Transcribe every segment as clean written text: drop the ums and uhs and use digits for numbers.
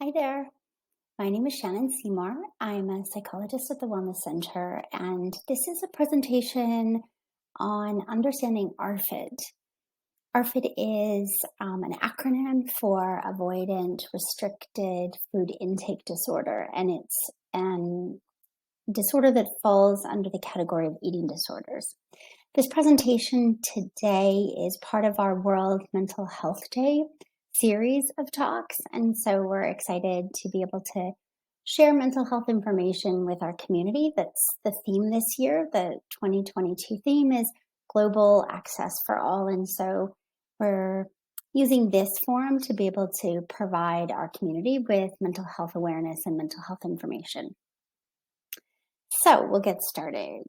Hi there. My name is Shannon Seymour. I'm a psychologist at the Wellness Center, and this is a presentation on understanding ARFID. ARFID is an acronym for Avoidant Restricted Food Intake Disorder, and it's a disorder that falls under the category of eating disorders. This presentation today is part of our World Mental Health Day series of talks, and so we're excited to be able to share mental health information with our community. That's the theme this year. The 2022 theme is Global Access for All, and so we're using this forum to be able to provide our community with mental health awareness and mental health information. So we'll get started.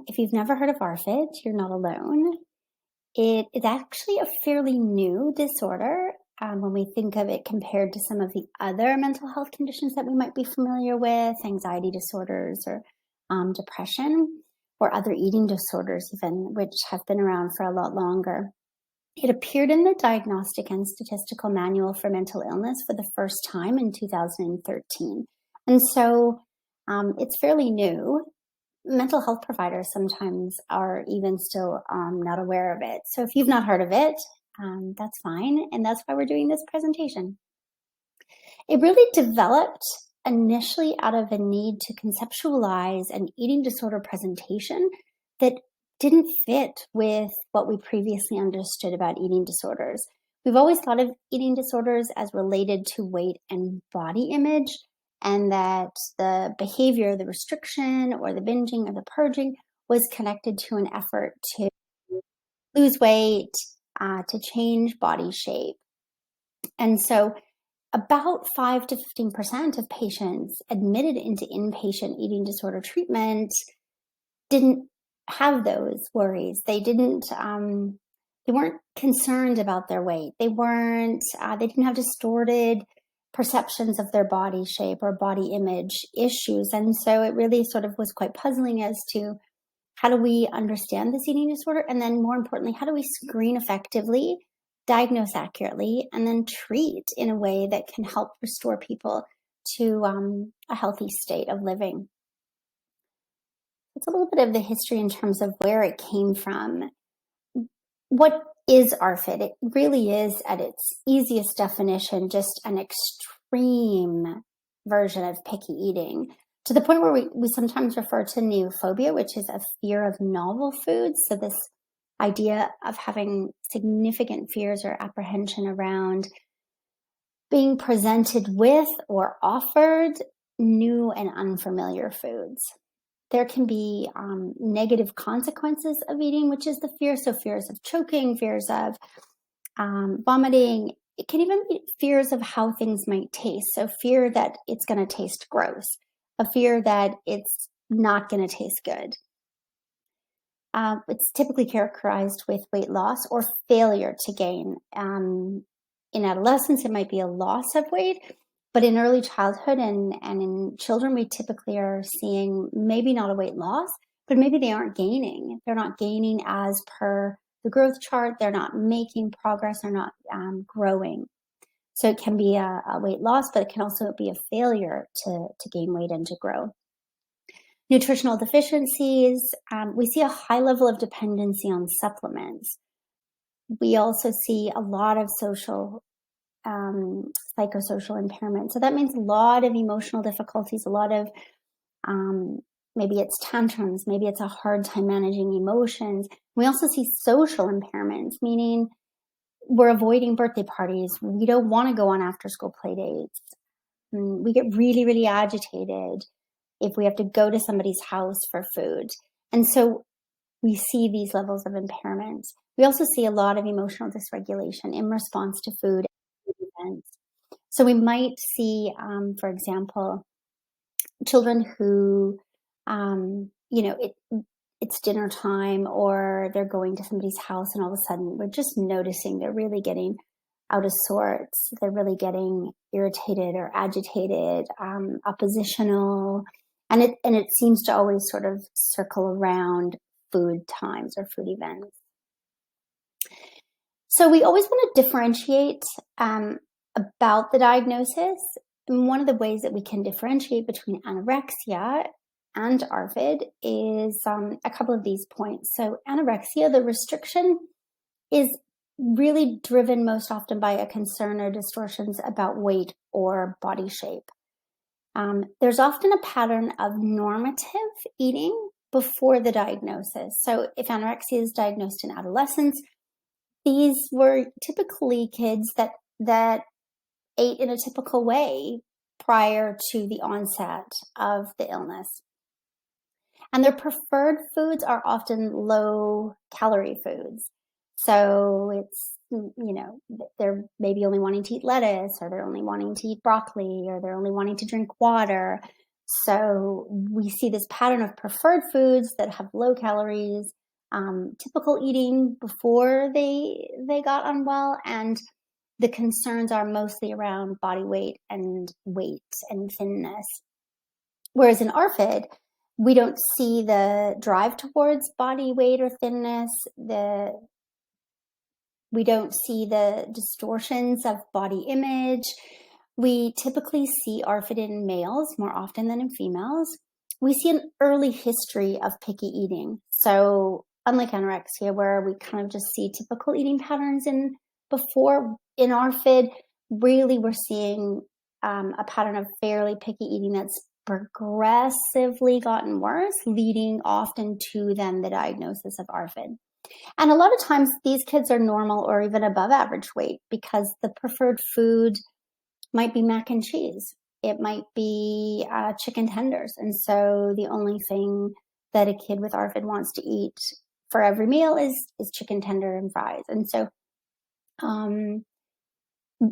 If you've never heard of ARFID, you're not alone. It is actually a fairly new disorder when we think of it compared to some of the other mental health conditions that we might be familiar with, anxiety disorders or depression, or other eating disorders even, which have been around for a lot longer. It appeared in the Diagnostic and Statistical Manual for Mental Illness for the first time in 2013. And so it's fairly new. Mental health providers sometimes are even still not aware of it. So if you've not heard of it, that's fine. And that's why we're doing this presentation. It really developed initially out of a need to conceptualize an eating disorder presentation that didn't fit with what we previously understood about eating disorders. We've always thought of eating disorders as related to weight and body image, and that the behavior, the restriction or the binging or the purging was connected to an effort to lose weight, to change body shape. And so about 5 to 15% of patients admitted into inpatient eating disorder treatment didn't have those worries. They weren't concerned about their weight. They didn't have distorted perceptions of their body shape or body image issues. And so it really sort of was quite puzzling as to how do we understand this eating disorder? And then more importantly, how do we screen effectively, diagnose accurately, and then treat in a way that can help restore people to a healthy state of living? It's a little bit of the history in terms of where it came from. What is ARFID? It really is, at its easiest definition, just an extreme version of picky eating, to the point where we sometimes refer to neophobia, which is a fear of novel foods. So this idea of having significant fears or apprehension around being presented with or offered new and unfamiliar foods. There can be negative consequences of eating, which is the fear. So fears of choking, fears of vomiting. It can even be fears of how things might taste. So fear that it's going to taste gross, a fear that it's not going to taste good. It's typically characterized with weight loss or failure to gain. In adolescence, it might be a loss of weight. But in early childhood and in children, we typically are seeing maybe not a weight loss, but maybe they aren't gaining. They're not gaining as per the growth chart. They're not making progress. They're not growing. So it can be a weight loss, but it can also be a failure to gain weight and to grow. Nutritional deficiencies, we see a high level of dependency on supplements. We also see a lot of psychosocial impairment. So that means a lot of emotional difficulties, a lot of maybe it's tantrums, maybe it's a hard time managing emotions. We also see social impairments, meaning we're avoiding birthday parties. We don't want to go on after school play dates. We get really, really agitated if we have to go to somebody's house for food. And so we see these levels of impairment. We also see a lot of emotional dysregulation in response to food events. So we might see, for example, children who, it's dinner time or they're going to somebody's house and all of a sudden we're just noticing they're really getting out of sorts. They're really getting irritated or agitated, oppositional. And it seems to always sort of circle around food times or food events. So we always want to differentiate about the diagnosis. And one of the ways that we can differentiate between anorexia and ARFID is a couple of these points. So anorexia, the restriction is really driven most often by a concern or distortions about weight or body shape. There's often a pattern of normative eating before the diagnosis. So if anorexia is diagnosed in adolescence, these were typically kids that ate in a typical way prior to the onset of the illness. And their preferred foods are often low calorie foods. So it's, they're maybe only wanting to eat lettuce, or they're only wanting to eat broccoli, or they're only wanting to drink water. So we see this pattern of preferred foods that have low calories, typical eating before they got unwell, and the concerns are mostly around body weight and thinness. Whereas in ARFID, we don't see the drive towards body weight or thinness. We don't see the distortions of body image. We typically see ARFID in males more often than in females. We see an early history of picky eating. So unlike anorexia, where we kind of just see typical eating patterns in ARFID, really we're seeing a pattern of fairly picky eating that's progressively gotten worse, leading often to then the diagnosis of ARFID. And a lot of times these kids are normal or even above average weight because the preferred food might be mac and cheese. It might be chicken tenders. And so the only thing that a kid with ARFID wants to eat for every meal is chicken tender and fries. And so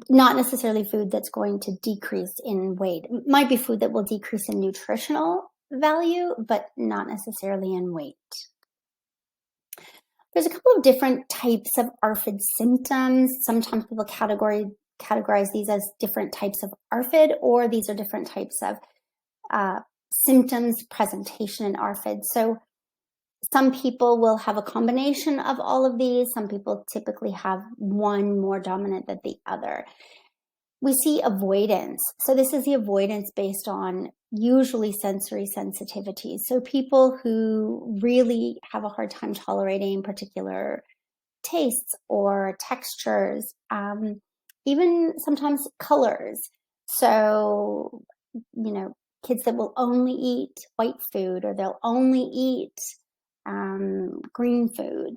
not necessarily food that's going to decrease in weight. It might be food that will decrease in nutritional value, but not necessarily in weight. There's a couple of different types of ARFID symptoms. Sometimes people categorize these as different types of ARFID, or these are different types of symptoms presentation in ARFID. So some people will have a combination of all of these. Some people typically have one more dominant than the other. We see avoidance. So this is the avoidance based on usually sensory sensitivity. So people who really have a hard time tolerating particular tastes or textures, even sometimes colors. So, kids that will only eat white food, or they'll only eat green food,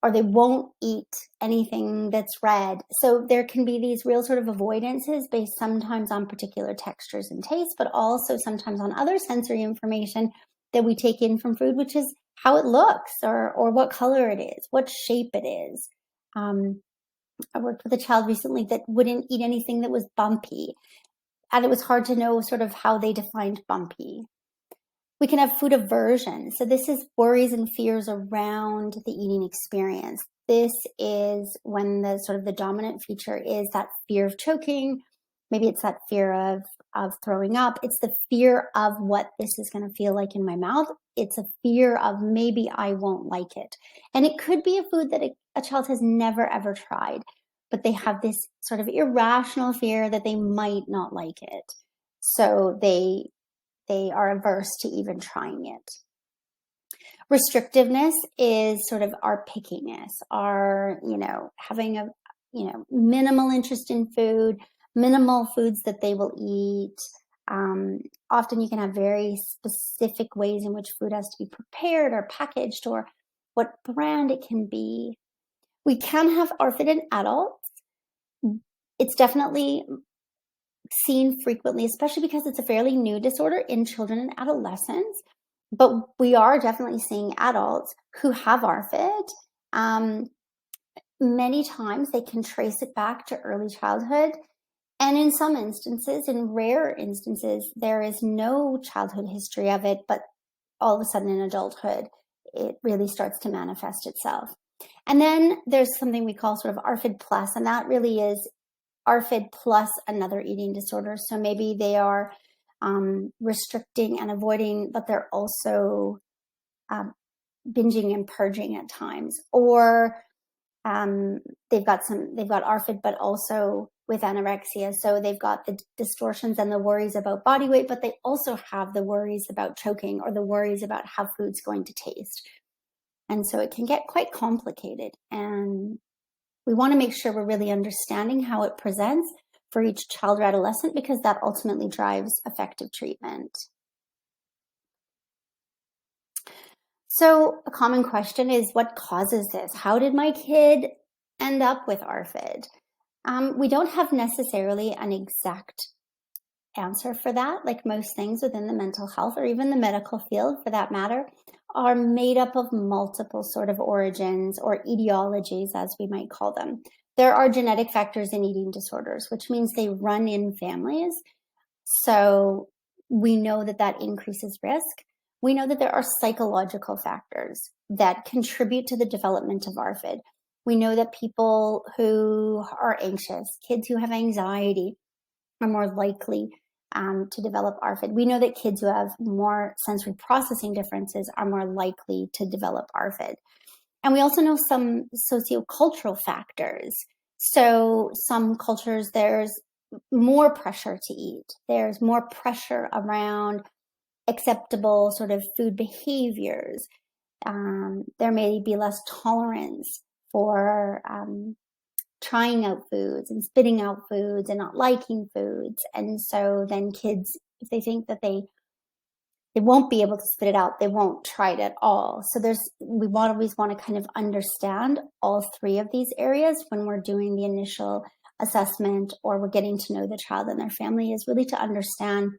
or they won't eat anything that's red. So there can be these real sort of avoidances based sometimes on particular textures and tastes, but also sometimes on other sensory information that we take in from food, which is how it looks, or what color it is, what shape it is. I worked with a child recently that wouldn't eat anything that was bumpy, and it was hard to know sort of how they defined bumpy. We can have food aversion. So this is worries and fears around the eating experience. This is when the sort of the dominant feature is that fear of choking. Maybe it's that fear of throwing up. It's the fear of what this is going to feel like in my mouth. It's a fear of maybe I won't like it. And it could be a food that a child has never, ever tried, but they have this sort of irrational fear that they might not like it. So they are averse to even trying it. Restrictiveness is sort of our pickiness, our, having a, minimal interest in food, minimal foods that they will eat. Often you can have very specific ways in which food has to be prepared or packaged, or what brand it can be. We can have ARFID in adults. It's definitely seen frequently, especially because it's a fairly new disorder in children and adolescents. But we are definitely seeing adults who have ARFID. Many times they can trace it back to early childhood. And in some instances, in rare instances, there is no childhood history of it, but all of a sudden in adulthood, it really starts to manifest itself. And then there's something we call sort of ARFID plus, and that really is ARFID plus another eating disorder. So maybe they are restricting and avoiding, but they're also binging and purging at times. Or They've got ARFID, but also with anorexia. So they've got the distortions and the worries about body weight, but they also have the worries about choking or the worries about how food's going to taste. And so it can get quite complicated. And we want to make sure we're really understanding how it presents for each child or adolescent, because that ultimately drives effective treatment. So a common question is, what causes this? How did my kid end up with ARFID? We don't have necessarily an exact answer for that. Like most things within the mental health or even the medical field for that matter are made up of multiple sort of origins or etiologies, as we might call them. There are genetic factors in eating disorders, which means they run in families. So we know that that increases risk. We know that there are psychological factors that contribute to the development of ARFID. We know that people who are anxious, kids who have anxiety, are more likely to develop ARFID. We know that kids who have more sensory processing differences are more likely to develop ARFID. And we also know some sociocultural factors. So some cultures, there's more pressure to eat. There's more pressure around acceptable sort of food behaviors. There may be less tolerance for trying out foods and spitting out foods and not liking foods. And so then kids, if they think that they won't be able to spit it out, they won't try it at all. So we always want to kind of understand all three of these areas when we're doing the initial assessment or we're getting to know the child and their family, is really to understand,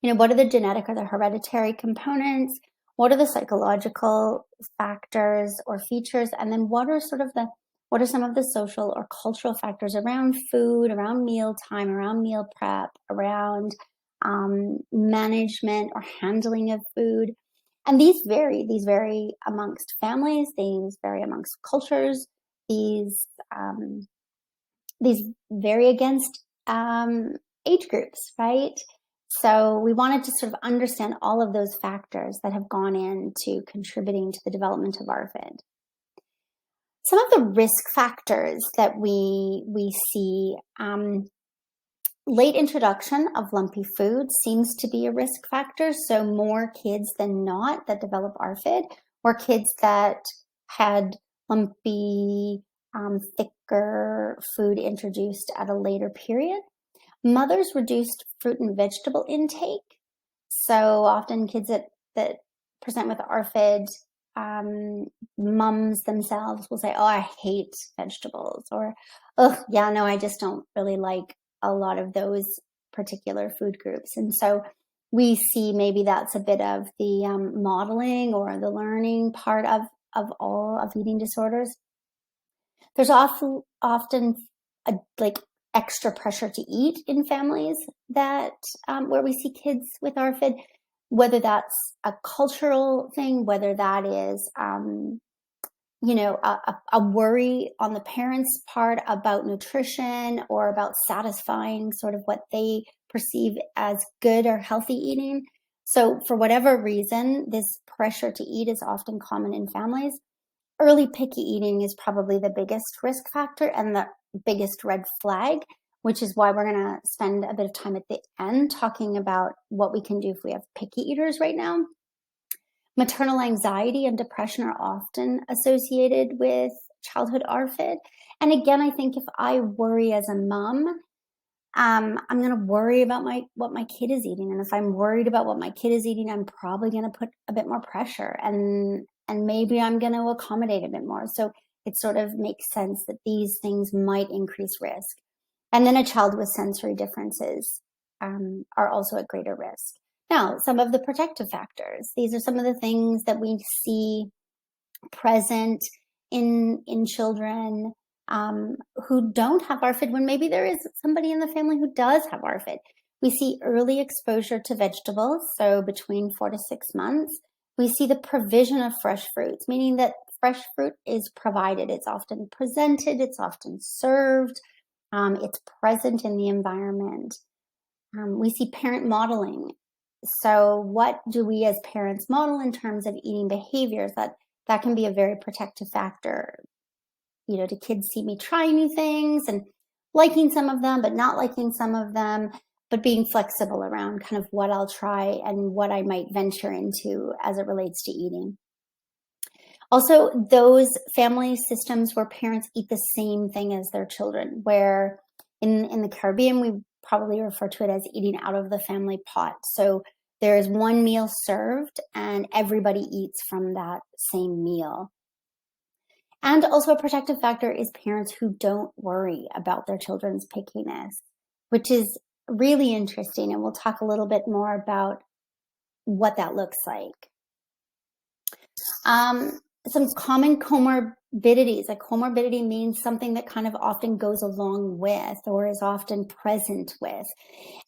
what are the genetic or the hereditary components? What are the psychological factors or features? And then what are some of the social or cultural factors around food, around meal time, around meal prep, around management or handling of food? And these vary amongst families, these vary amongst cultures, these vary against age groups, right? So we wanted to sort of understand all of those factors that have gone into contributing to the development of ARFID. Some of the risk factors that we see, late introduction of lumpy food seems to be a risk factor. So more kids than not that develop ARFID, or kids that had lumpy, thicker food introduced at a later period. Mothers reduced fruit and vegetable intake. So often kids that present with ARFID, mums themselves will say, "Oh, I hate vegetables," or, "Oh, yeah, no, I just don't really like a lot of those particular food groups." And so we see maybe that's a bit of the modeling or the learning part of all of eating disorders. There's often extra pressure to eat in families that where we see kids with ARFID, whether that's a cultural thing, whether that is a worry on the parents' part about nutrition or about satisfying sort of what they perceive as good or healthy eating. So for whatever reason, this pressure to eat is often common in families. Early picky eating is probably the biggest risk factor and the biggest red flag, which is why we're going to spend a bit of time at the end talking about what we can do if we have picky eaters right now. Maternal anxiety and depression are often associated with childhood ARFID. And again, I think if I worry as a mom, I'm going to worry about what my kid is eating. And if I'm worried about what my kid is eating, I'm probably going to put a bit more pressure and maybe I'm going to accommodate a bit more. So it sort of makes sense that these things might increase risk. And then a child with sensory differences are also at greater risk. Now, some of the protective factors. These are some of the things that we see present in children who don't have ARFID when maybe there is somebody in the family who does have ARFID. We see early exposure to vegetables, so between 4 to 6 months. We see the provision of fresh fruits, meaning that fresh fruit is provided. It's often presented, it's often served, it's present in the environment. We see parent modeling. So what do we as parents model in terms of eating behaviors? That can be a very protective factor. do kids see me trying new things and liking some of them, but not liking some of them, but being flexible around kind of what I'll try and what I might venture into as it relates to eating. Also, those family systems where parents eat the same thing as their children, where in the Caribbean, we probably refer to it as eating out of the family pot. So there is one meal served and everybody eats from that same meal. And also a protective factor is parents who don't worry about their children's pickiness, which is really interesting. And we'll talk a little bit more about what that looks like. Some common comorbidities. A comorbidity means something that kind of often goes along with or is often present with.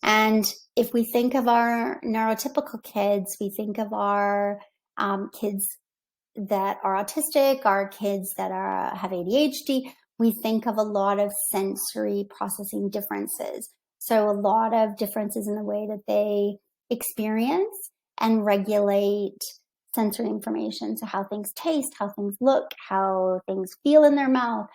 And if we think of our neurotypical kids, we think of our kids that are autistic, our kids that have ADHD, we think of a lot of sensory processing differences. So a lot of differences in the way that they experience and regulate sensory information. So how things taste, how things look, how things feel in their mouth.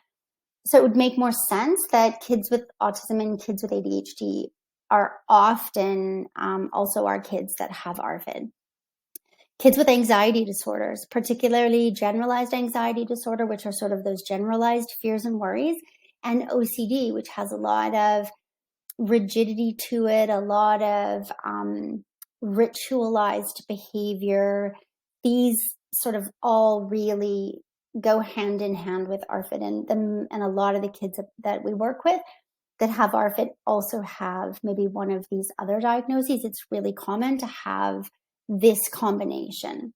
So it would make more sense that kids with autism and kids with ADHD are often also our kids that have ARFID. Kids with anxiety disorders, particularly generalized anxiety disorder, which are sort of those generalized fears and worries, and OCD, which has a lot of rigidity to it, a lot of ritualized behavior. These sort of all really go hand in hand with ARFID, and a lot of the kids that we work with that have ARFID also have maybe one of these other diagnoses. It's really common to have this combination.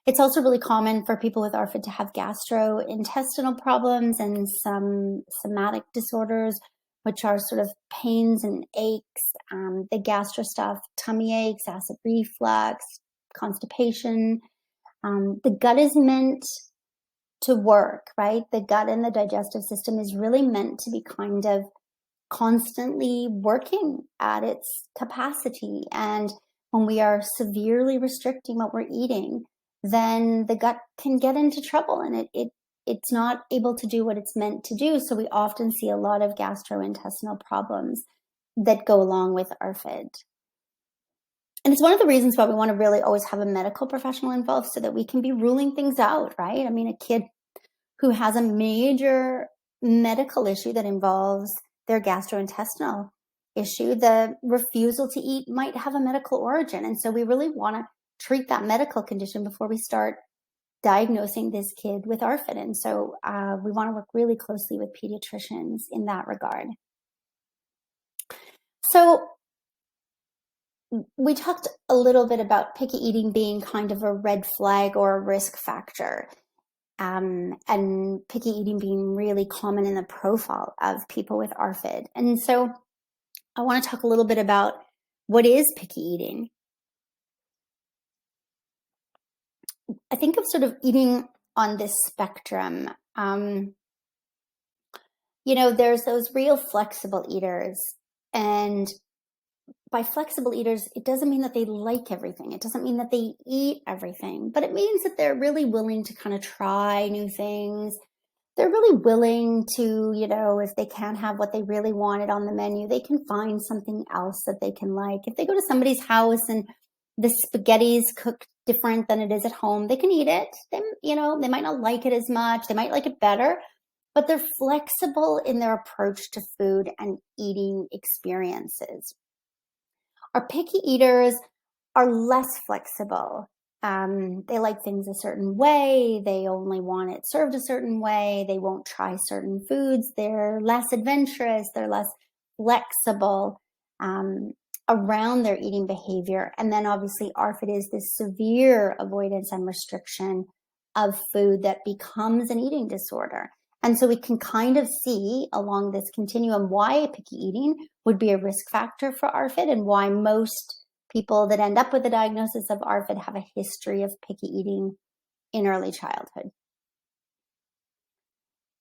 It's also really common for people with ARFID to have gastrointestinal problems and some somatic disorders, which are sort of pains and aches, the gastro stuff, tummy aches, acid reflux, constipation. The gut is meant to work, right? The gut and the digestive system is really meant to be kind of constantly working at its capacity. And when we are severely restricting what we're eating, then the gut can get into trouble and it's not able to do what it's meant to do. So we often see a lot of gastrointestinal problems that go along with ARFID. And it's one of the reasons why we want to really always have a medical professional involved so that we can be ruling things out, right? I mean, a kid who has a major medical issue that involves their gastrointestinal issue, the refusal to eat might have a medical origin. And so we really want to treat that medical condition before we start diagnosing this kid with ARFID. And so we want to work really closely with pediatricians in that regard. So we talked a little bit about picky eating being kind of a red flag or a risk factor. And picky eating being really common in the profile of people with ARFID. And so I want to talk a little bit about what is picky eating. I think of sort of eating on this spectrum. There's those real flexible eaters. And by flexible eaters, it doesn't mean that they like everything. It doesn't mean that they eat everything, but it means that they're really willing to kind of try new things. They're really willing to, if they can't have what they really wanted on the menu, they can find something else that they can like. If they go to somebody's house and the spaghetti's cooked different than it is at home, they can eat it. They might not like it as much. They might like it better, but they're flexible in their approach to food and eating experiences. Our picky eaters are less flexible. They like things a certain way. They only want it served a certain way. They won't try certain foods. They're less adventurous. They're less flexible around their eating behavior. And then obviously ARFID is this severe avoidance and restriction of food that becomes an eating disorder. And so we can kind of see along this continuum why picky eating would be a risk factor for ARFID and why most people that end up with a diagnosis of ARFID have a history of picky eating in early childhood.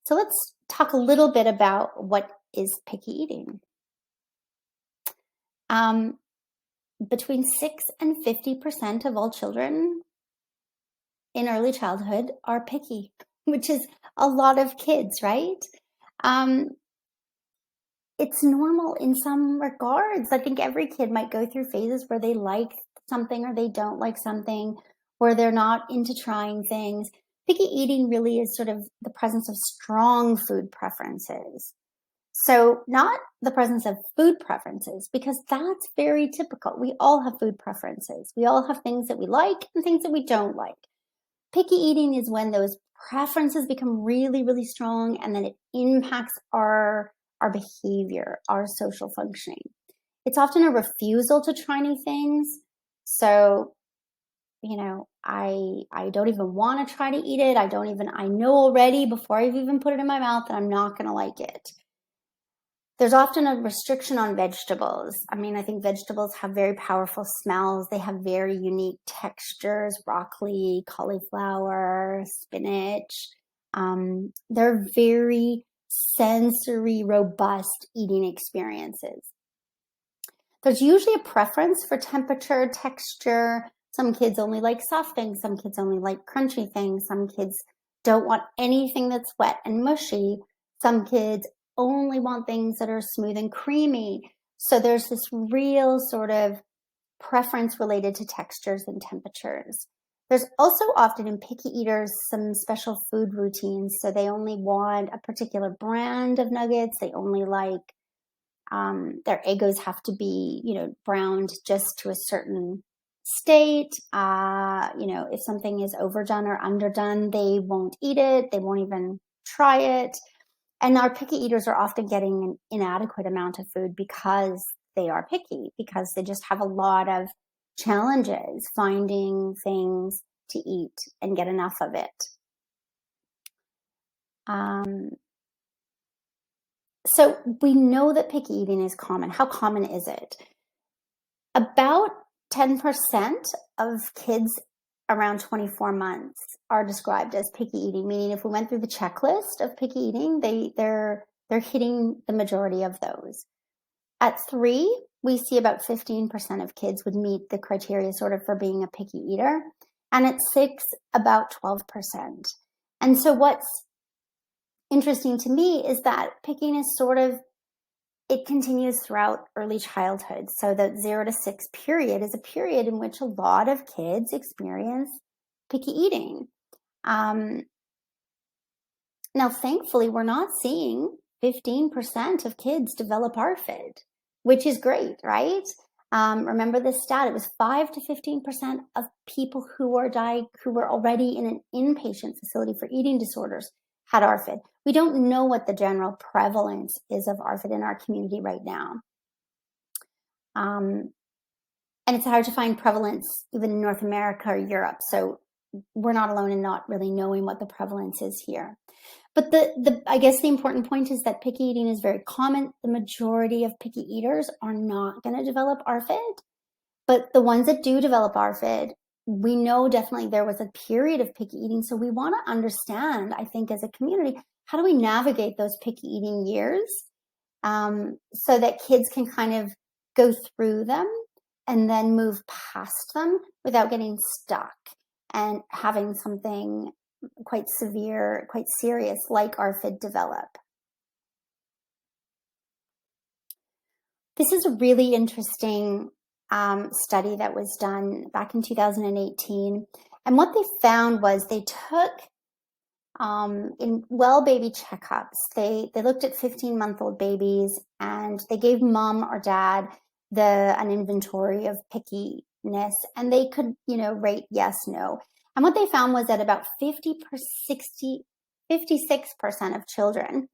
So let's talk a little bit about what is picky eating. Between 6 and 50% of all children in early childhood are picky. which is a lot of kids, right? Um, it's normal in some regards. I think every kid might go through phases where they like something or they don't like something, where they're not into trying things. Picky eating really is sort of the presence of strong food preferences. So not the presence of food preferences, because that's very typical. We all have food preferences. We all have things that we like and things that we don't like. Picky eating is when those preferences become really, really strong, and then it impacts our behavior, our social functioning. It's often a refusal to try new things. So, I don't even want to try to eat it. I know already before I've even put it in my mouth that I'm not going to like it. There's often a restriction on vegetables. I think vegetables have very powerful smells. They have very unique textures, broccoli, cauliflower, spinach. They're very sensory, robust eating experiences. There's usually a preference for temperature, texture. Some kids only like soft things. Some kids only like crunchy things. Some kids don't want anything that's wet and mushy. Some kids only want things that are smooth and creamy. So there's this real sort of preference related to textures and temperatures. There's also often in picky eaters some special food routines. So they only want a particular brand of nuggets. They only like their egos have to be, browned just to a certain state. If something is overdone or underdone, they won't eat it. They won't even try it. And our picky eaters are often getting an inadequate amount of food because they are picky, because they just have a lot of challenges finding things to eat and get enough of it. So we know that picky eating is common. How common is it? About 10% of kids around 24 months are described as picky eating, meaning if we went through the checklist of picky eating, they're hitting the majority of those. At 3, we see about 15% of kids would meet the criteria sort of for being a picky eater. And at 6, about 12%. And so what's interesting to me is that pickiness it continues throughout early childhood. So the 0 to 6 period is a period in which a lot of kids experience picky eating. Now, thankfully, we're not seeing 15% of kids develop ARFID, which is great, right? Remember this stat, it was 5 to 15% of people who were already in an inpatient facility for eating disorders had ARFID. We don't know what the general prevalence is of ARFID in our community right now. And it's hard to find prevalence even in North America or Europe. So we're not alone in not really knowing what the prevalence is here. But I guess the important point is that picky eating is very common. The majority of picky eaters are not going to develop ARFID. But the ones that do develop ARFID, we know definitely there was a period of picky eating. So we want to understand, I think, as a community, how do we navigate those picky eating years so that kids can kind of go through them and then move past them without getting stuck and having something quite severe, quite serious like ARFID develop. This is a really interesting study that was done back in 2018. And what they found was they took in well baby checkups, they looked at 15-month-old babies and they gave mom or dad an inventory of pickiness, and they could, rate yes, no. And what they found was that about 56% of children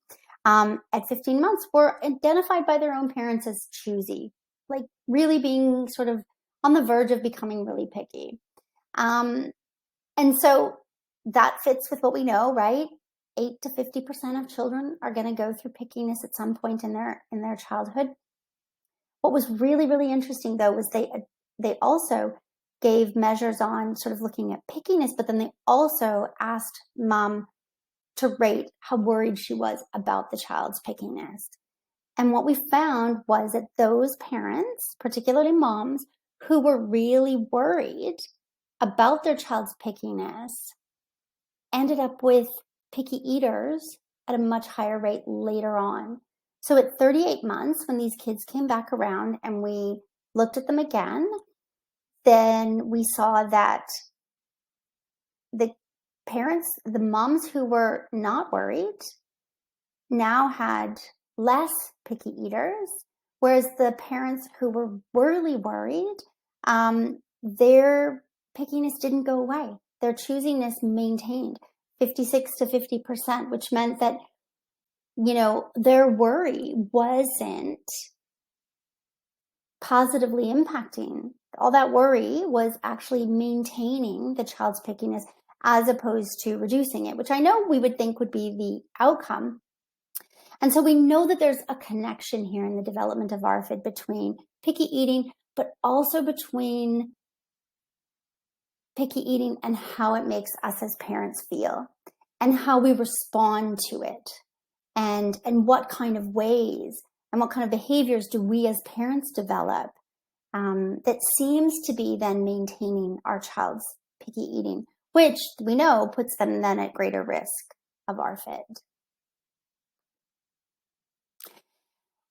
at 15 months were identified by their own parents as choosy, like really being sort of on the verge of becoming really picky. And so that fits with what we know, right? 8 to 50% of children are going to go through pickiness at some point in their childhood. What was really, really interesting, though, was they also gave measures on sort of looking at pickiness, but then they also asked mom to rate how worried she was about the child's pickiness. And what we found was that those parents, particularly moms, who were really worried about their child's pickiness, ended up with picky eaters at a much higher rate later on. So at 38 months, when these kids came back around and we looked at them again, then we saw that the parents, the moms who were not worried, now had less picky eaters, whereas the parents who were really worried, their pickiness didn't go away. Their choosiness maintained 56 to 50%, which meant that, their worry wasn't positively impacting. All that worry was actually maintaining the child's pickiness as opposed to reducing it, which I know we would think would be the outcome. And so we know that there's a connection here in the development of ARFID between picky eating, but also between picky eating and how it makes us as parents feel and how we respond to it and what kind of ways and what kind of behaviors do we as parents develop that seems to be then maintaining our child's picky eating, which we know puts them then at greater risk of ARFID.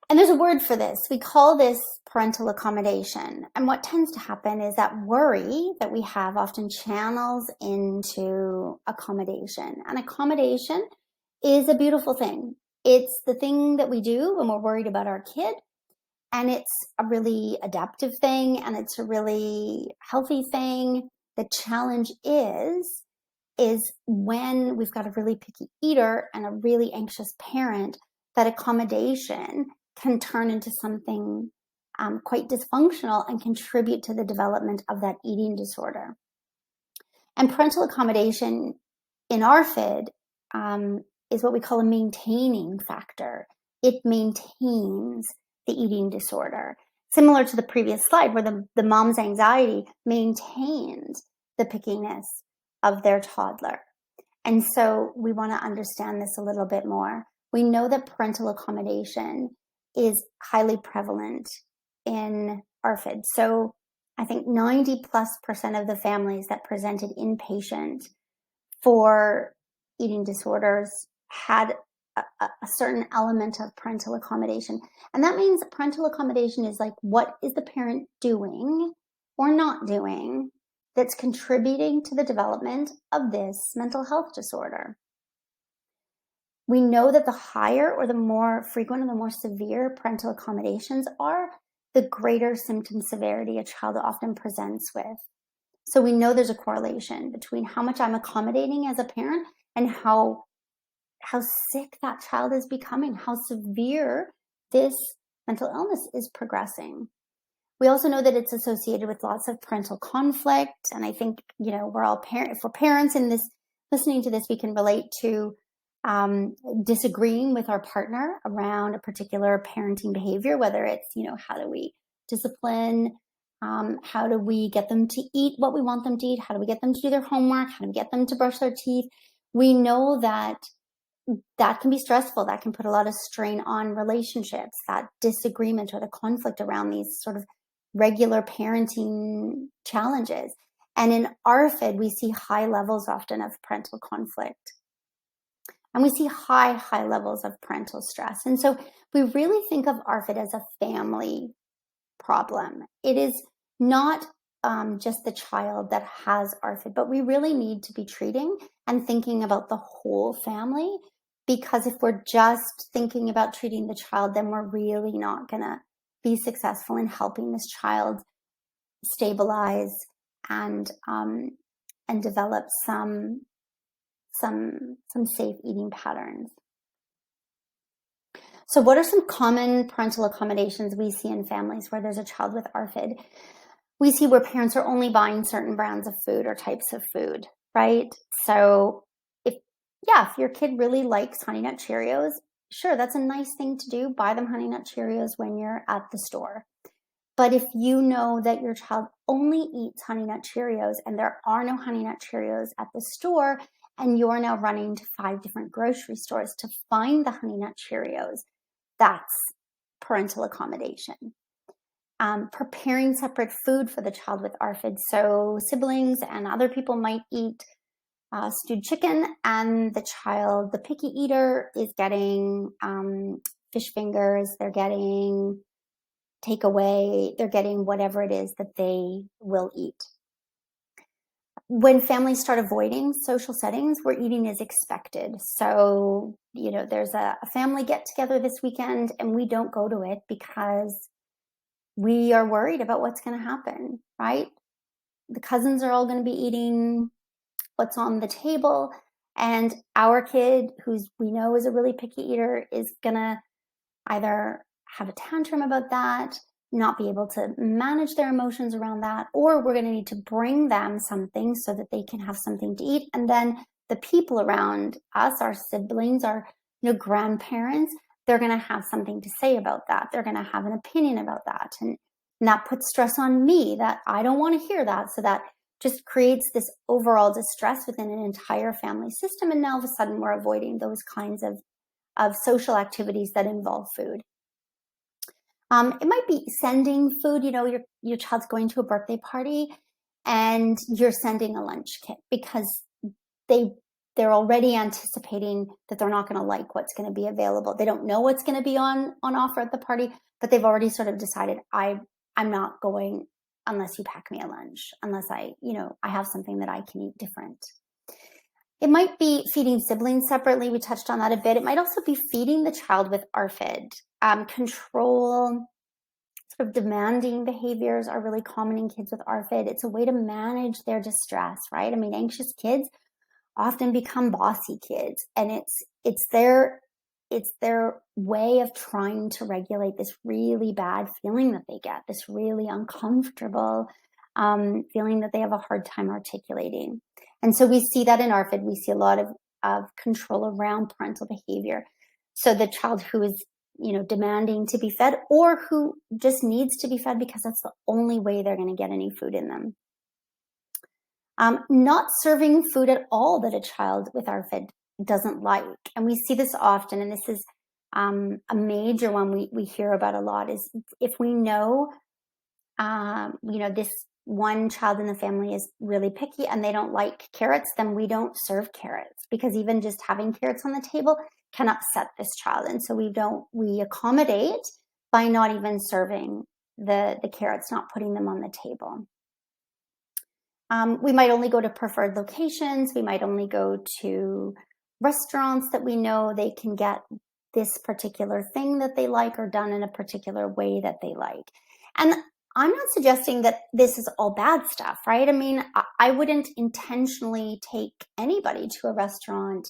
And there's a word for this. We call this parental accommodation. And what tends to happen is that worry that we have often channels into accommodation. And accommodation is a beautiful thing. It's the thing that we do when we're worried about our kid. And it's a really adaptive thing, and it's a really healthy thing. The challenge is when we've got a really picky eater and a really anxious parent, that accommodation can turn into something quite dysfunctional and contribute to the development of that eating disorder. And parental accommodation in ARFID is what we call a maintaining factor. It maintains the eating disorder. Similar to the previous slide where the mom's anxiety maintains the pickiness of their toddler. And so we want to understand this a little bit more. We know that parental accommodation is highly prevalent in ARFID. So I think 90+% of the families that presented inpatient for eating disorders had a certain element of parental accommodation. And that means that parental accommodation is like, what is the parent doing or not doing that's contributing to the development of this mental health disorder? We know that the higher or the more frequent or the more severe parental accommodations are, the greater symptom severity a child often presents with. So we know there's a correlation between how much I'm accommodating as a parent and how sick that child is becoming, how severe this mental illness is progressing. We also know that it's associated with lots of parental conflict. And I think, we're all parents. If we're parents in this, listening to this, we can relate to disagreeing with our partner around a particular parenting behavior, whether it's, how do we discipline, how do we get them to eat what we want them to eat, how do we get them to do their homework, how do we get them to brush their teeth. We know that can be stressful. That can put a lot of strain on relationships, that disagreement or the conflict around these sort of regular parenting challenges. And in ARFID, we see high levels often of parental conflict. And we see high levels of parental stress. And so we really think of ARFID as a family problem. It is not just the child that has ARFID, but we really need to be treating and thinking about the whole family, because if we're just thinking about treating the child, then we're really not going to be successful in helping this child stabilize and develop some safe eating patterns. So what are some common parental accommodations we see in families where there's a child with ARFID? We see where parents are only buying certain brands of food or types of food, right? So if your kid really likes Honey Nut Cheerios, sure, that's a nice thing to do. Buy them Honey Nut Cheerios when you're at the store. But if you know that your child only eats Honey Nut Cheerios and there are no Honey Nut Cheerios at the store, and you're now running to 5 different grocery stores to find the Honey Nut Cheerios, that's parental accommodation. Preparing separate food for the child with ARFID. So siblings and other people might eat stewed chicken, and the picky eater, is getting fish fingers, they're getting takeaway, they're getting whatever it is that they will eat. When families start avoiding social settings where eating is expected, so, there's a family get together this weekend and we don't go to it because we are worried about what's going to happen, right? The cousins are all going to be eating what's on the table, and our kid, who's we know is a really picky eater, is going to either have a tantrum about that, not be able to manage their emotions around that, or we're going to need to bring them something so that they can have something to eat. And then the people around us, our siblings, our grandparents, they're going to have something to say about that. They're going to have an opinion about that. And that puts stress on me that I don't want to hear that. So that just creates this overall distress within an entire family system. And now all of a sudden we're avoiding those kinds of social activities that involve food. It might be sending food. Your child's going to a birthday party and you're sending a lunch kit because they're already anticipating that they're not going to like what's going to be available. They don't know what's going to be on offer at the party, but they've already sort of decided, I'm not going unless you pack me a lunch, unless I have something that I can eat different. It might be feeding siblings separately. We touched on that a bit. It might also be feeding the child with ARFID. Control, sort of demanding behaviors are really common in kids with ARFID. It's a way to manage their distress, right? I mean, anxious kids often become bossy kids, and it's their way of trying to regulate this really bad feeling that they get, this really uncomfortable feeling that they have a hard time articulating. And so we see that in ARFID. We see a lot of control around parental behavior. So the child who is, demanding to be fed, or who just needs to be fed because that's the only way they're going to get any food in them. Not serving food at all that a child with ARFID doesn't like. And we see this often, and this is a major one we hear about a lot, is if we know, this one child in the family is really picky and they don't like carrots, then we don't serve carrots, because even just having carrots on the table can upset this child. And so we accommodate by not even serving the carrots, not putting them on the table. We might only go to preferred locations. We might only go to restaurants that we know they can get this particular thing that they like, or done in a particular way that they like. And I'm not suggesting that this is all bad stuff, right? I mean, I wouldn't intentionally take anybody to a restaurant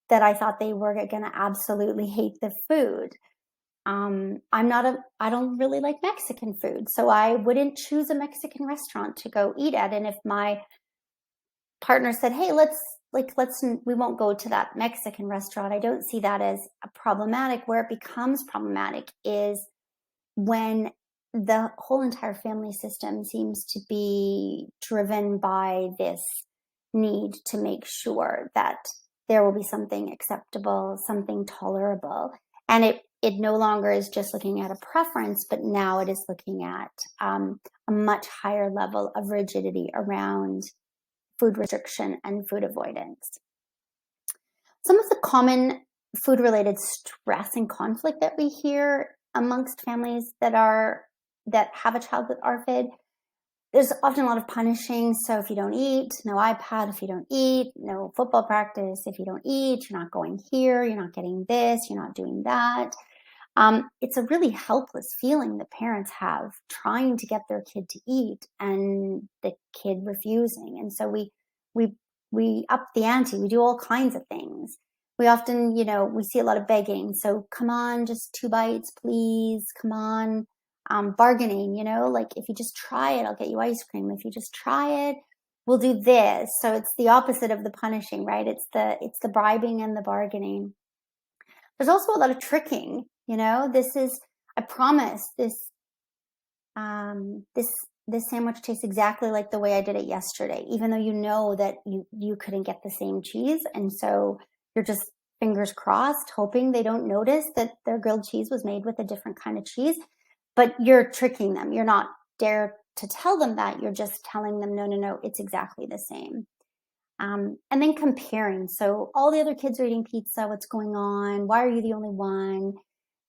that I thought they were going to absolutely hate the food. I don't really like Mexican food, so I wouldn't choose a Mexican restaurant to go eat at. And if my partner said, hey, we won't go to that Mexican restaurant, I don't see that as a problematic. Where it becomes problematic is when the whole entire family system seems to be driven by this need to make sure that there will be something acceptable, something tolerable. And it no longer is just looking at a preference, but now it is looking at a much higher level of rigidity around food restriction and food avoidance. Some of the common food-related stress and conflict that we hear amongst families that have a child with ARFID, there's often a lot of punishing. So if you don't eat, no iPad. If you don't eat, no football practice. If you don't eat, you're not going here, you're not getting this, you're not doing that. It's a really helpless feeling that parents have, trying to get their kid to eat and the kid refusing. And so we up the ante. We do all kinds of things. We often, we see a lot of begging. So come on, just 2 bites, please. Come on. Bargaining, like if you just try it, I'll get you ice cream. If you just try it, we'll do this. So it's the opposite of the punishing, right? It's the bribing and the bargaining. There's also a lot of tricking. This is, I promise, this sandwich tastes exactly like the way I did it yesterday, even though you know that you couldn't get the same cheese. And so you're just fingers crossed, hoping they don't notice that their grilled cheese was made with a different kind of cheese. But you're tricking them. You're not dare to tell them that. You're just telling them, no, it's exactly the same. And then comparing. So all the other kids are eating pizza. What's going on? Why are you the only one?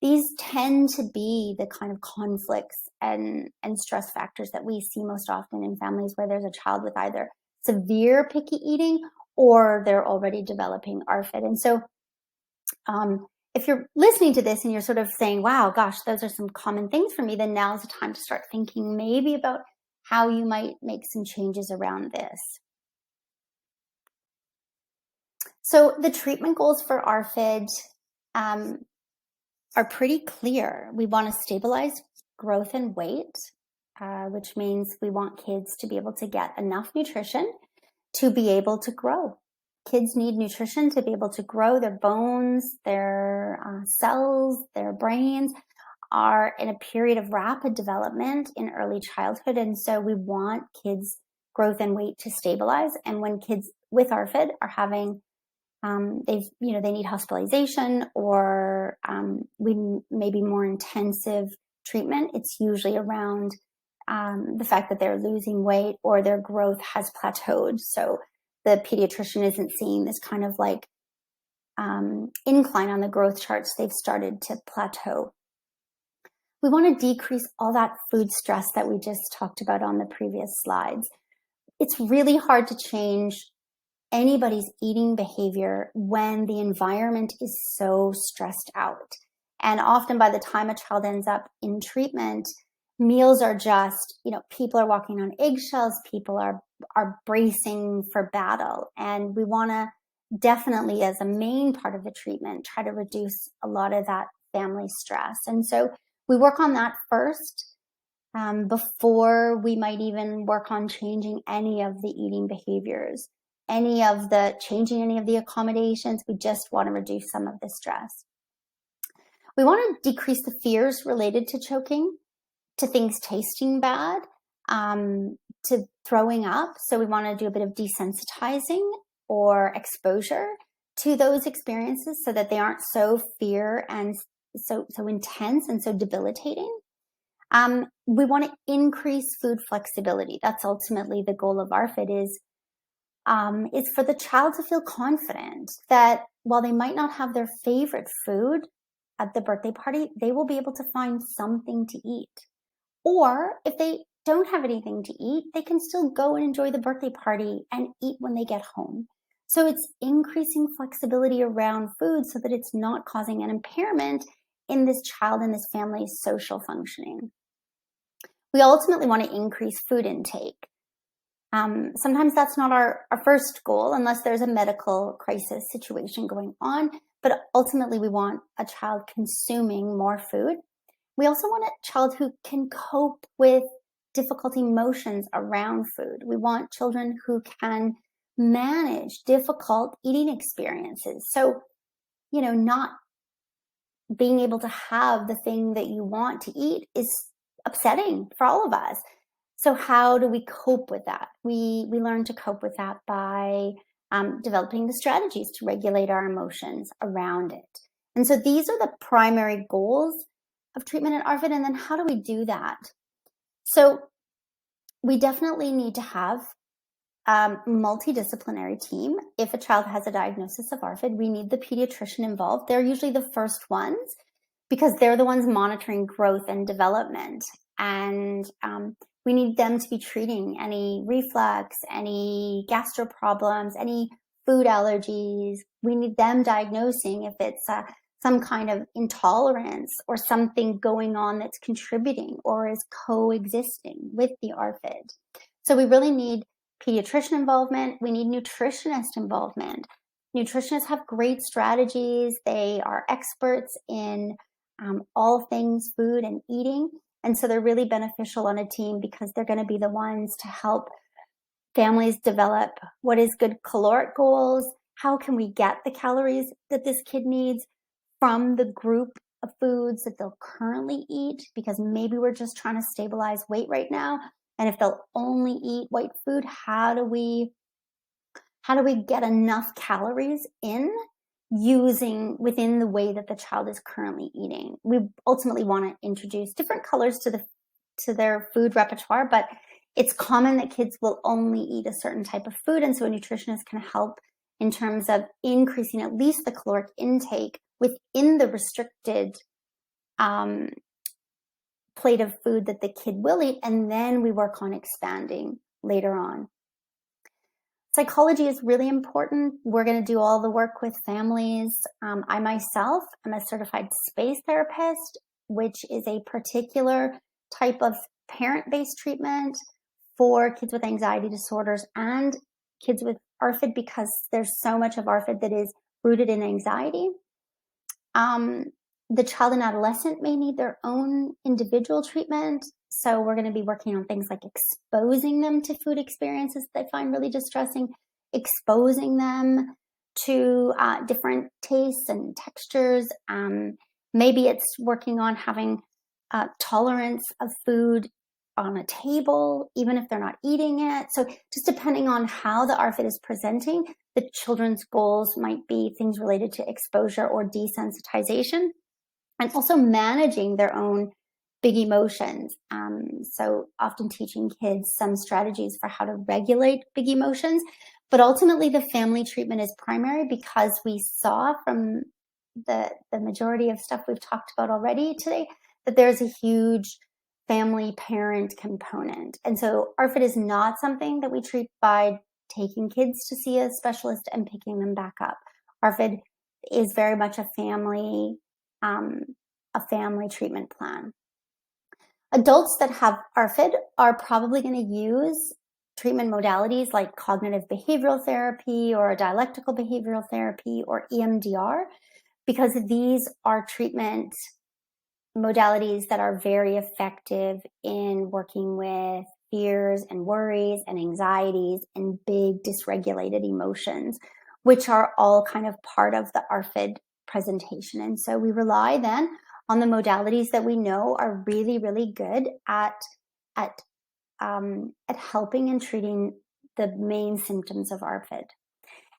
These tend to be the kind of conflicts and stress factors that we see most often in families where there's a child with either severe picky eating or they're already developing ARFID. And so if you're listening to this and you're sort of saying, wow, gosh, those are some common things for me, then now's the time to start thinking maybe about how you might make some changes around this. So the treatment goals for ARFID are pretty clear. We want to stabilize growth and weight, which means we want kids to be able to get enough nutrition to be able to grow. Kids need nutrition to be able to grow. Their bones, their cells, their brains are in a period of rapid development in early childhood. And so we want kids' growth and weight to stabilize. And when kids with ARFID are having they need hospitalization or maybe more intensive treatment, it's usually around the fact that they're losing weight or their growth has plateaued. So the pediatrician isn't seeing this kind of like incline on the growth charts. They've started to plateau. We want to decrease all that food stress that we just talked about on the previous slides. It's really hard to change anybody's eating behavior when the environment is so stressed out. And often by the time a child ends up in treatment, meals are just, people are walking on eggshells, people are bracing for battle. And we want to definitely, as a main part of the treatment, try to reduce a lot of that family stress. And so we work on that first before we might even work on changing any of the eating behaviors. Changing any of the accommodations. We just want to reduce some of the stress. We want to decrease the fears related to choking, to things tasting bad, to throwing up. So we want to do a bit of desensitizing or exposure to those experiences so that they aren't so fear and so intense and so debilitating. We want to increase food flexibility. That's ultimately the goal of ARFID is for the child to feel confident that while they might not have their favorite food at the birthday party, they will be able to find something to eat. Or if they don't have anything to eat, they can still go and enjoy the birthday party and eat when they get home. So it's increasing flexibility around food so that it's not causing an impairment in this child and this family's social functioning. We ultimately want to increase food intake. Sometimes that's not our first goal unless there's a medical crisis situation going on, but ultimately we want a child consuming more food. We also want a child who can cope with difficult emotions around food. We want children who can manage difficult eating experiences. So, not being able to have the thing that you want to eat is upsetting for all of us. So how do we cope with that? We learn to cope with that by developing the strategies to regulate our emotions around it. And so these are the primary goals of treatment at ARFID. And then how do we do that? So we definitely need to have a multidisciplinary team. If a child has a diagnosis of ARFID, we need the pediatrician involved. They're usually the first ones because they're the ones monitoring growth and development. And we need them to be treating any reflux, any gastro problems, any food allergies. We need them diagnosing if it's some kind of intolerance or something going on that's contributing or is coexisting with the ARFID. So we really need pediatrician involvement. We need nutritionist involvement. Nutritionists have great strategies. They are experts in all things food and eating. And so they're really beneficial on a team because they're going to be the ones to help families develop what is good caloric goals. How can we get the calories that this kid needs from the group of foods that they'll currently eat? Because maybe we're just trying to stabilize weight right now. And if they'll only eat white food, how do we get enough calories in using within the way that the child is currently eating? We ultimately want to introduce different colors to their food repertoire, but It's common that kids will only eat a certain type of food, and so a nutritionist can help in terms of increasing at least the caloric intake within the restricted plate of food that the kid will eat, and then we work on expanding later on. Psychology is really important. We're going to do all the work with families. I myself am a certified space therapist, which is a particular type of parent-based treatment for kids with anxiety disorders and kids with ARFID, because there's so much of ARFID that is rooted in anxiety. The child and adolescent may need their own individual treatment. So we're going to be working on things like exposing them to food experiences they find really distressing, exposing them to different tastes and textures. Maybe it's working on having tolerance of food on a table, even if they're not eating it. So just depending on how the ARFID is presenting, the children's goals might be things related to exposure or desensitization, and also managing their own big emotions. So often teaching kids some strategies for how to regulate big emotions. But ultimately, the family treatment is primary, because we saw from the majority of stuff we've talked about already today that there's a huge family parent component. And so ARFID is not something that we treat by taking kids to see a specialist and picking them back up. ARFID is very much a family treatment plan. Adults that have ARFID are probably going to use treatment modalities like cognitive behavioral therapy or dialectical behavioral therapy or EMDR, because these are treatment modalities that are very effective in working with fears and worries and anxieties and big dysregulated emotions, which are all kind of part of the ARFID presentation. And so we rely then on the modalities that we know are really, really good at helping and treating the main symptoms of ARFID.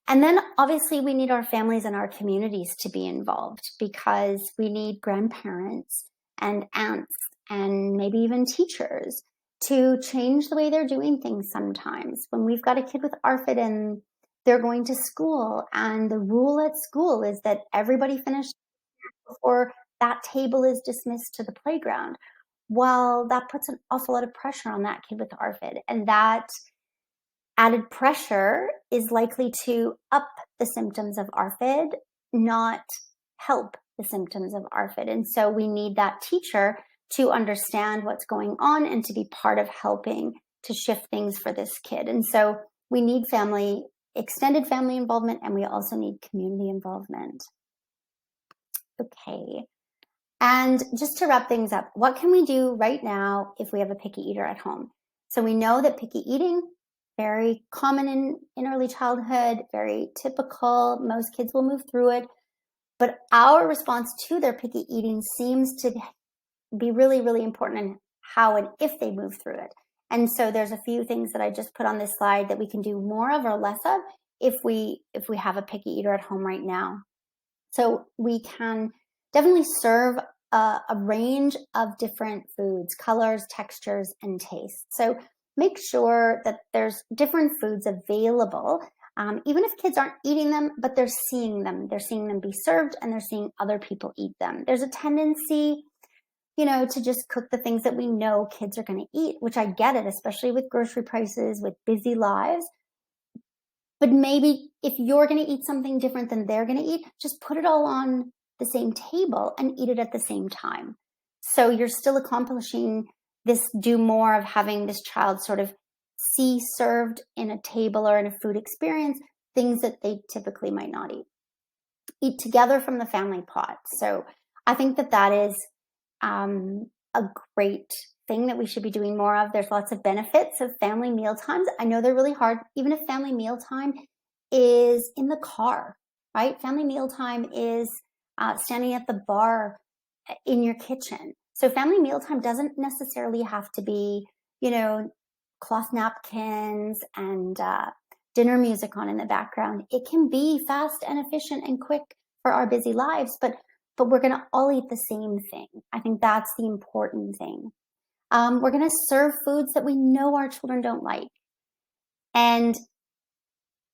And then obviously we need our families and our communities to be involved, because we need grandparents and aunts and maybe even teachers to change the way they're doing things sometimes. When we've got a kid with ARFID and they're going to school, and the rule at school is that everybody finishes before that table is dismissed to the playground. Well, that puts an awful lot of pressure on that kid with ARFID, and that added pressure is likely to up the symptoms of ARFID, not help the symptoms of ARFID. And so we need that teacher to understand what's going on and to be part of helping to shift things for this kid. And so we need extended family involvement, and we also need community involvement. Okay. And just to wrap things up, what can we do right now if we have a picky eater at home? So we know that picky eating, very common in early childhood, very typical. Most kids will move through it. But our response to their picky eating seems to be really, really important in how and if they move through it. And so there's a few things that I just put on this slide that we can do more of or less of if we have a picky eater at home right now. So we can definitely serve a range of different foods, colors, textures, and tastes. So make sure that there's different foods available, even if kids aren't eating them, but they're seeing them. They're seeing them be served, and they're seeing other people eat them. There's a tendency, to just cook the things that we know kids are going to eat, which I get it, especially with grocery prices, with busy lives. But maybe if you're going to eat something different than they're going to eat, just put it all on the same table and eat it at the same time. So you're still accomplishing this do more of having this child sort of see served in a table or in a food experience things that they typically might not eat. Eat together from the family pot. So I think that is a great thing that we should be doing more of. There's lots of benefits of family meal times. I know they're really hard, even if family meal time is in the car, right? Family meal time is standing at the bar in your kitchen. So family mealtime doesn't necessarily have to be, cloth napkins and dinner music on in the background. It can be fast and efficient and quick for our busy lives, but we're going to all eat the same thing. I think that's the important thing. We're going to serve foods that we know our children don't like. And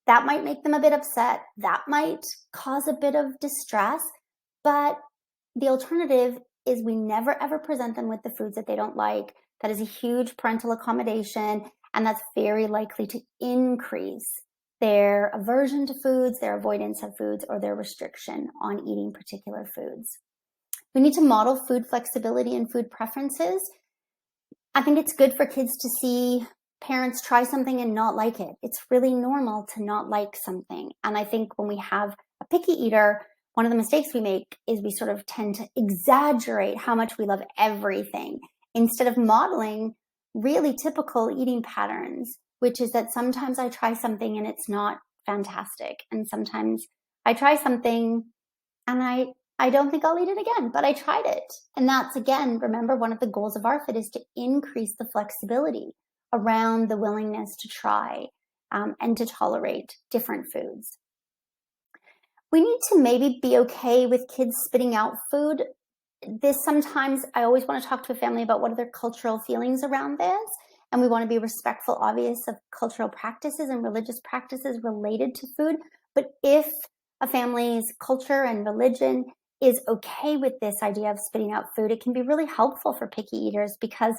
that might make them a bit upset. That might cause a bit of distress. But the alternative is we never ever present them with the foods that they don't like. That is a huge parental accommodation, and that's very likely to increase their aversion to foods, their avoidance of foods, or their restriction on eating particular foods. We need to model food flexibility and food preferences. I think it's good for kids to see parents try something and not like it. It's really normal to not like something. And I think when we have a picky eater, one of the mistakes we make is we sort of tend to exaggerate how much we love everything instead of modeling really typical eating patterns, which is that sometimes I try something and it's not fantastic. And sometimes I try something and I don't think I'll eat it again, but I tried it. And that's, again, remember, one of the goals of ARFID is to increase the flexibility around the willingness to try and to tolerate different foods. We need to maybe be okay with kids spitting out food. This sometimes, I always want to talk to a family about what are their cultural feelings around this. And we want to be respectful, obvious, of cultural practices and religious practices related to food. But if a family's culture and religion is okay with this idea of spitting out food, it can be really helpful for picky eaters, because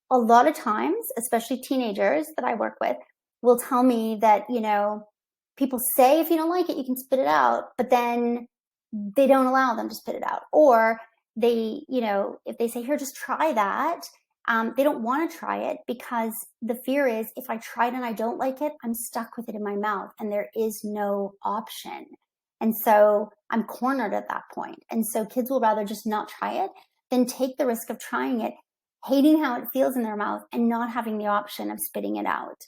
a lot of times, especially teenagers that I work with, will tell me that, people say if you don't like it, you can spit it out, but then they don't allow them to spit it out. Or they, if they say, here, just try that, they don't want to try it because the fear is, if I try it and I don't like it, I'm stuck with it in my mouth and there is no option. And so I'm cornered at that point. And so kids will rather just not try it than take the risk of trying it, hating how it feels in their mouth, and not having the option of spitting it out.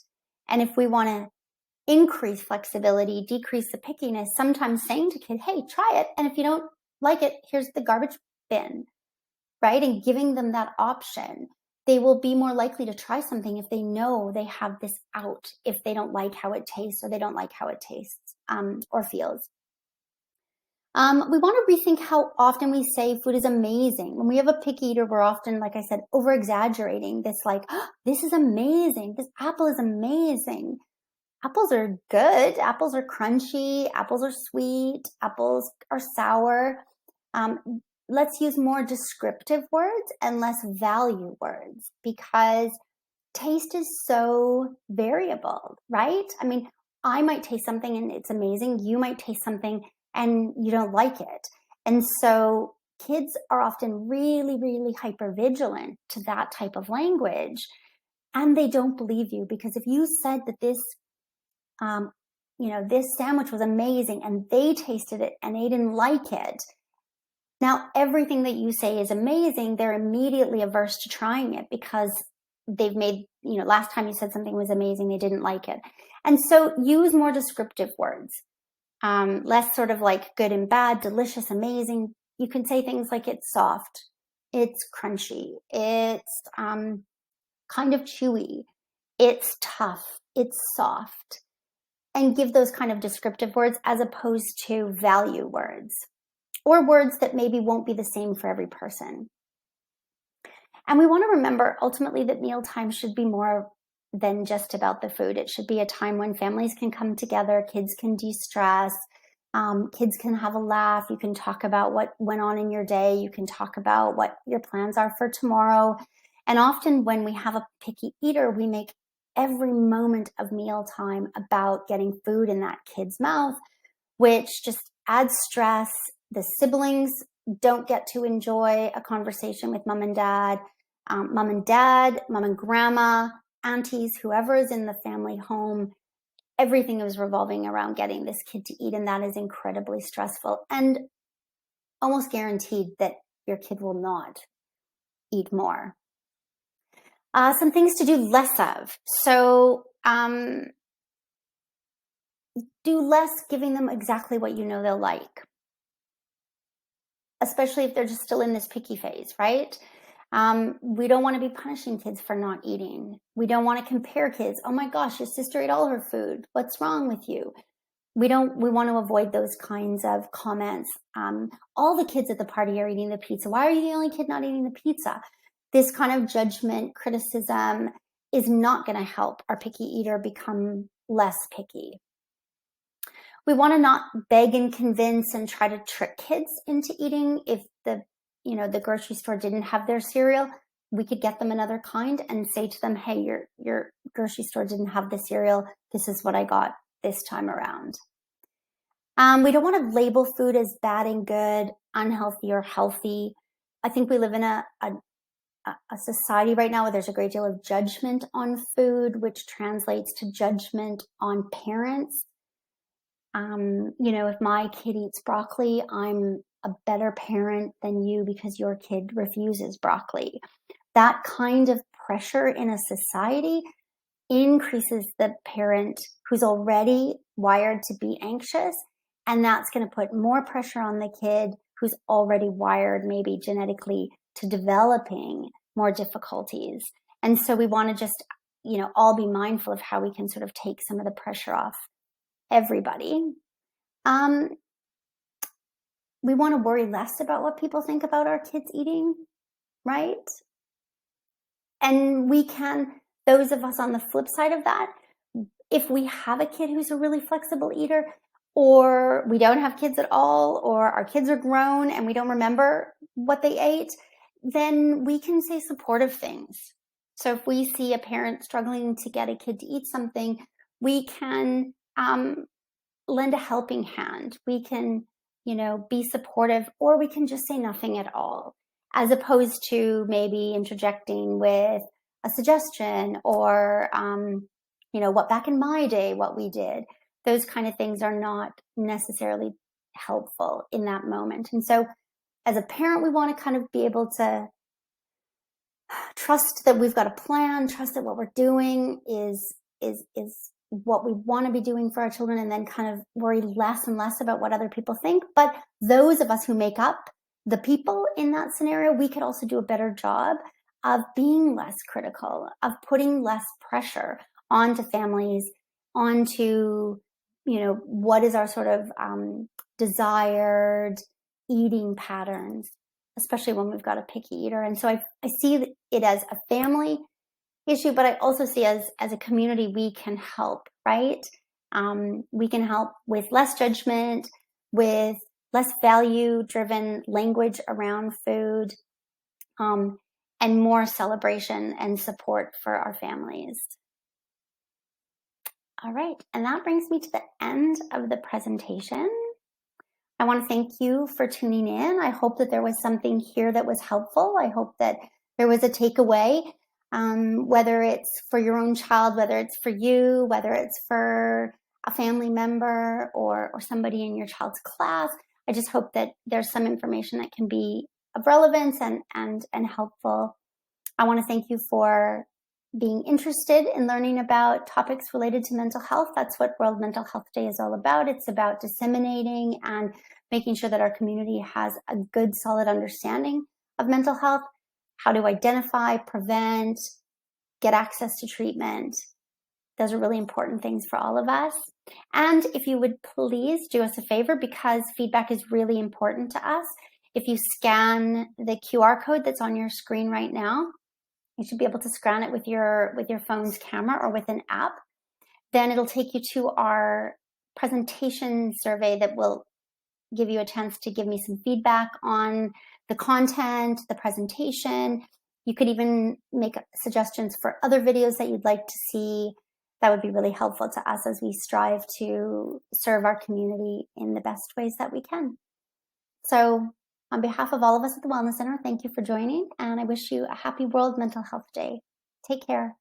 And if we want to increase flexibility, decrease the pickiness, sometimes saying to kids, hey, try it. And if you don't like it, here's the garbage bin, right? And giving them that option. They will be more likely to try something if they know they have this out, if they don't like how it tastes or they don't like how it tastes or feels. We want to rethink how often we say food is amazing. When we have a picky eater, we're often, like I said, over-exaggerating this, like, oh, this is amazing. This apple is amazing. Apples are good. Apples are crunchy. Apples are sweet. Apples are sour. Let's use more descriptive words and less value words, because taste is so variable, right? I mean, I might taste something and it's amazing. You might taste something and you don't like it. And so kids are often really, really hypervigilant to that type of language. And they don't believe you, because if you said that this, this sandwich was amazing and they tasted it and they didn't like it, now everything that you say is amazing, they're immediately averse to trying it because they've made, last time you said something was amazing, they didn't like it. And so use more descriptive words. Less sort of like good and bad, delicious, amazing. You can say things like it's soft, it's crunchy, it's kind of chewy, it's tough, it's soft, and give those kind of descriptive words as opposed to value words, or words that maybe won't be the same for every person. And we want to remember ultimately that mealtime should be more than just about the food. It should be a time when families can come together, kids can de-stress, kids can have a laugh. You can talk about what went on in your day. You can talk about what your plans are for tomorrow. And often when we have a picky eater, we make every moment of mealtime about getting food in that kid's mouth, which just adds stress. The siblings don't get to enjoy a conversation with mom and dad, mom and grandma, aunties, whoever is in the family home. Everything is revolving around getting this kid to eat, and that is incredibly stressful and almost guaranteed that your kid will not eat more. Some things to do less of. So do less giving them exactly what you know they'll like, especially if they're just still in this picky phase, right? We don't want to be punishing kids for not eating. We don't want to compare kids. Oh my gosh, your sister ate all her food. What's wrong with you? We want to avoid those kinds of comments. All the kids at the party are eating the pizza. Why are you the only kid not eating the pizza? this kind of judgment, criticism is not going to help our picky eater become less picky. We want to not beg and convince and try to trick kids into eating. If the grocery store didn't have their cereal, we could get them another kind and say to them, hey, your grocery store didn't have the cereal. This is what I got this time around. We don't want to label food as bad and good, unhealthy or healthy. I think we live in a society right now where there's a great deal of judgment on food, which translates to judgment on parents. If my kid eats broccoli, I'm a better parent than you because your kid refuses broccoli. That kind of pressure in a society increases the parent who's already wired to be anxious, and that's going to put more pressure on the kid who's already wired, maybe genetically, to developing more difficulties. And so we want to just, all be mindful of how we can sort of take some of the pressure off everybody. We want to worry less about what people think about our kids eating, right? And we can, those of us on the flip side of that, if we have a kid who's a really flexible eater, or we don't have kids at all, or our kids are grown and we don't remember what they ate, then we can say supportive things. So if we see a parent struggling to get a kid to eat something, we can lend a helping hand. We can, be supportive, or we can just say nothing at all, as opposed to maybe interjecting with a suggestion or, what back in my day, what we did. Those kind of things are not necessarily helpful in that moment. And so as a parent, we want to kind of be able to trust that we've got a plan, trust that what we're doing is what we want to be doing for our children, and then kind of worry less and less about what other people think. But those of us who make up the people in that scenario, we could also do a better job of being less critical, of putting less pressure onto families, onto, what is our sort of desired eating patterns, especially when we've got a picky eater. And so I see it as a family issue, but I also see as a community, we can help, right? We can help with less judgment, with less value-driven language around food, and more celebration and support for our families. All right, and that brings me to the end of the presentation. I want to thank you for tuning in. I hope that there was something here that was helpful. I hope that there was a takeaway, whether it's for your own child, whether it's for you, whether it's for a family member or somebody in your child's class. I just hope that there's some information that can be of relevance and helpful. I want to thank you for being interested in learning about topics related to mental health. That's what World Mental Health Day is all about. It's about disseminating and making sure that our community has a good, solid understanding of mental health, how to identify, prevent, get access to treatment. Those are really important things for all of us. And if you would please do us a favor, because feedback is really important to us, if you scan the QR code that's on your screen right now, you should be able to scan it with your phone's camera or with an app. Then it'll take you to our presentation survey that will give you a chance to give me some feedback on the content, the presentation. You could even make suggestions for other videos that you'd like to see. That would be really helpful to us as we strive to serve our community in the best ways that we can. So on behalf of all of us at the Wellness Center, thank you for joining, and I wish you a happy World Mental Health Day. Take care.